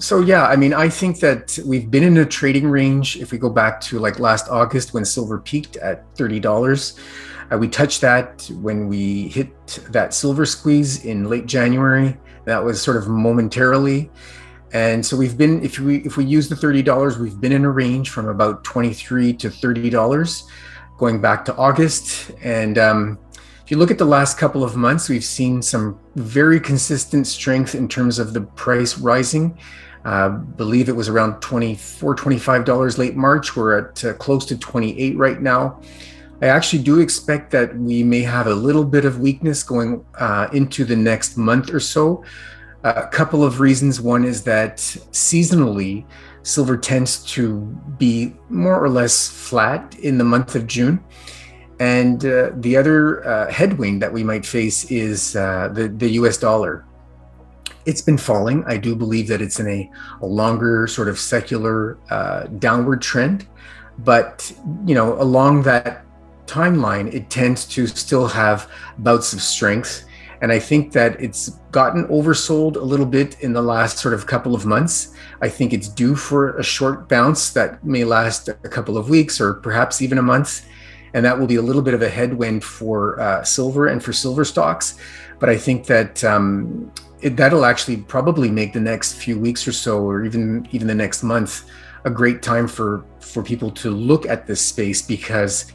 So yeah, I mean, I think that we've been in a trading range. If we go back to like last August when silver peaked at $30, we touched that when we hit that silver squeeze in late January. That was sort of momentarily. And so we've been, if we use the $30, we've been in a range from about 23 to $30 going back to August. And if you look at the last couple of months, we've seen some very consistent strength in terms of the price rising. Believe it was around $24, $25 late March. We're at close to 28 right now. I actually do expect that we may have a little bit of weakness going into the next month or so. A couple of reasons. One is that seasonally, silver tends to be more or less flat in the month of June. And the other headwind that we might face is the US dollar. It's been falling. I do believe that it's in a longer sort of secular downward trend. But, along that timeline, it tends to still have bouts of strength. And I think that it's gotten oversold a little bit in the last sort of couple of months. I think it's due for a short bounce that may last a couple of weeks or perhaps even a month. And that will be a little bit of a headwind for silver and for silver stocks. But I think that that'll actually probably make the next few weeks or so, or even the next month, a great time for people to look at this space, because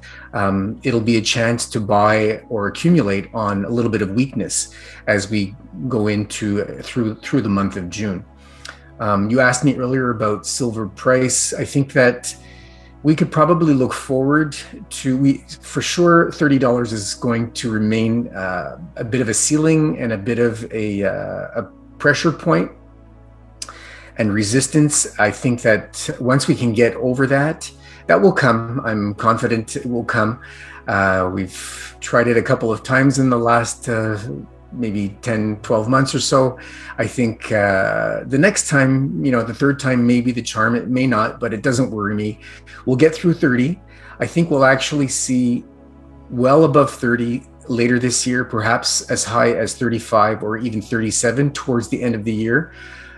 it'll be a chance to buy or accumulate on a little bit of weakness as we go into through the month of June. You asked me earlier about silver price. I think that we could probably look forward to, for sure, $30 is going to remain a bit of a ceiling and a bit of a pressure point and resistance. I think that once we can get over that, that will come. I'm confident it will come. We've tried it a couple of times in the last maybe 10, 12 months or so. I think the next time, the third time may be the charm. It may not, but it doesn't worry me. We'll get through 30. I think we'll actually see well above 30 later this year, perhaps as high as 35 or even 37 towards the end of the year.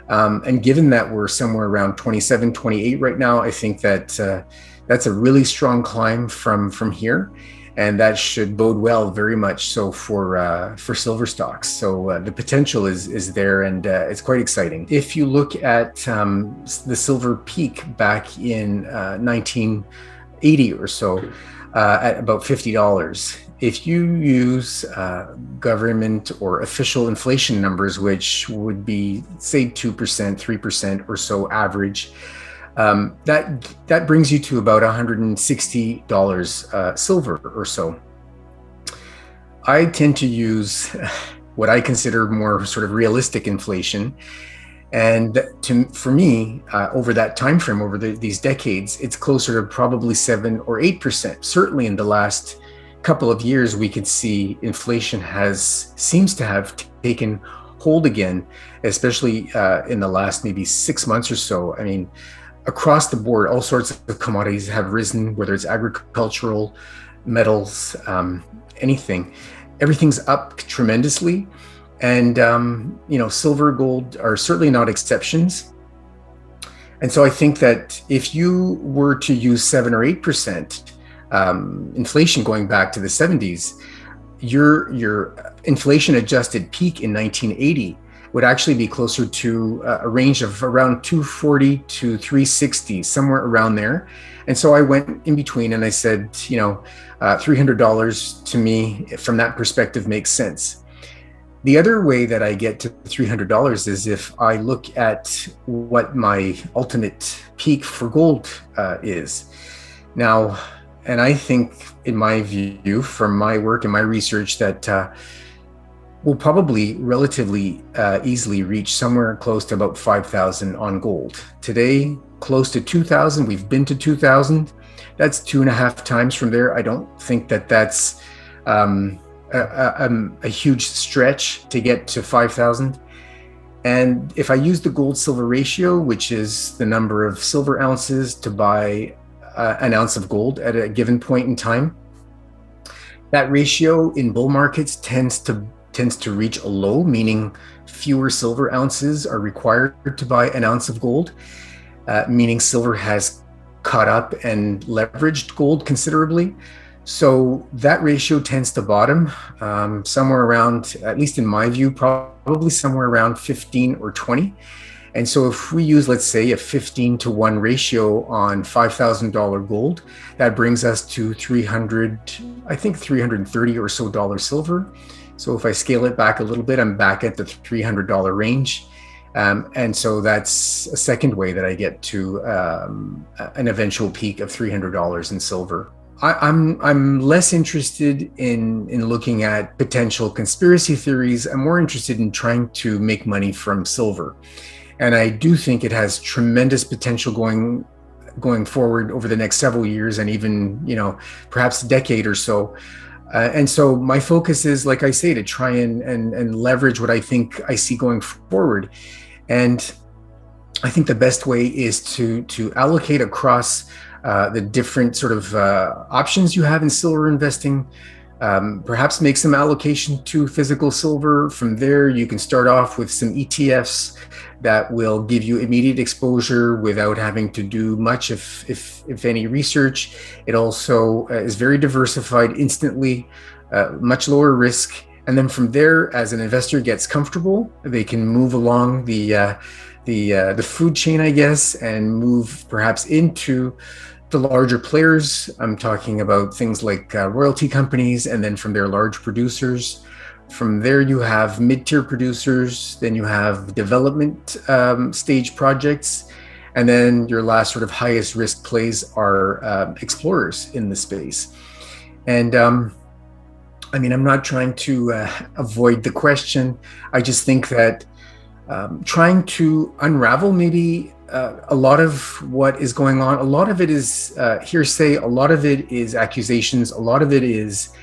And given that we're somewhere around 27, 28 right now, I think that that's a really strong climb from here. And that should bode well, very much so, for silver stocks. So the potential is there, and it's quite exciting. If you look at the silver peak back in 1980 or so, at about $50, if you use government or official inflation numbers, which would be, say, 2%, 3% or so average, that brings you to about $160 silver or so. I tend to use what I consider more sort of realistic inflation, and for me, over that time frame, over these decades, it's closer to probably 7 or 8%. Certainly, in the last couple of years, we could see inflation seems to have taken hold again, especially in the last maybe 6 months or so. I mean, across the board, all sorts of commodities have risen, whether it's agricultural, metals, anything. Everything's up tremendously. And, silver, gold are certainly not exceptions. And so I think that if you were to use 7 or 8% inflation going back to the 70s, your inflation adjusted peak in 1980 would actually be closer to a range of around 240 to 360, somewhere around there. And so I went in between and I said, $300 to me from that perspective makes sense. The other way that I get to $300 is if I look at what my ultimate peak for gold is. Now, and I think, in my view, from my work and my research, that we'll probably relatively easily reach somewhere close to about 5,000 on gold. Today, close to 2,000. We've been to 2,000. That's 2.5 times from there. I don't think that that's a huge stretch to get to 5,000. And if I use the gold silver ratio, which is the number of silver ounces to buy an ounce of gold at a given point in time, that ratio in bull markets tends to reach a low, meaning fewer silver ounces are required to buy an ounce of gold, meaning silver has caught up and leveraged gold considerably. So that ratio tends to bottom somewhere around, at least in my view, probably somewhere around 15 or 20. And so if we use, let's say, a 15 to 1 ratio on $5,000 gold, that brings us to 330 or so dollars silver. So if I scale it back a little bit, I'm back at the $300 range. And so that's a second way that I get to an eventual peak of $300 in silver. I'm less interested in looking at potential conspiracy theories. I'm more interested in trying to make money from silver. And I do think it has tremendous potential going forward over the next several years, and even, perhaps a decade or so. And so my focus is, like I say, to try and leverage what I think I see going forward. And I think the best way is to allocate across the different sort of options you have in silver investing. Perhaps make some allocation to physical silver. From there, you can start off with some ETFs that will give you immediate exposure without having to do much, if any, research. It also is very diversified instantly, much lower risk. And then from there, as an investor gets comfortable, they can move along the food chain, I guess, and move perhaps into the larger players. I'm talking about things like royalty companies, and then from there, large producers. From there, you have mid-tier producers, then you have development stage projects, and then your last sort of highest risk plays are explorers in the space. And I'm not trying to avoid the question. I just think that trying to unravel maybe a lot of what is going on, a lot of it is hearsay, a lot of it is accusations, a lot of it is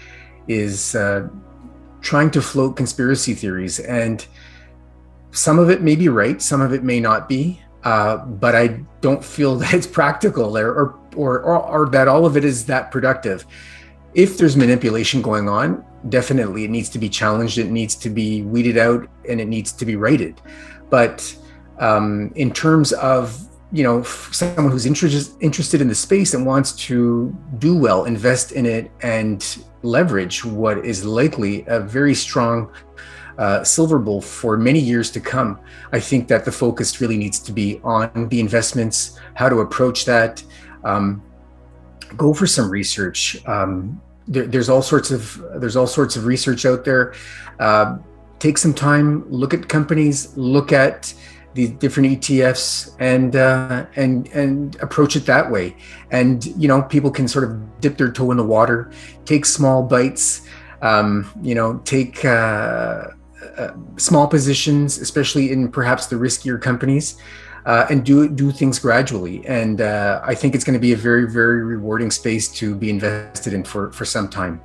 trying to float conspiracy theories. And some of it may be right, some of it may not be, but I don't feel that it's practical or that all of it is that productive. If there's manipulation going on, definitely it needs to be challenged, it needs to be weeded out, and it needs to be righted. But in terms of someone who's interested in the space and wants to do well, invest in it, and leverage what is likely a very strong silver bull for many years to come, I think that the focus really needs to be on the investments, how to approach that. Go for some research. There's all sorts of research out there. Take some time, look at companies, look at the different ETFs, and approach it that way. And people can sort of dip their toe in the water, take small bites, take small positions, especially in perhaps the riskier companies, and do things gradually. And I think it's going to be a very, very rewarding space to be invested in for some time.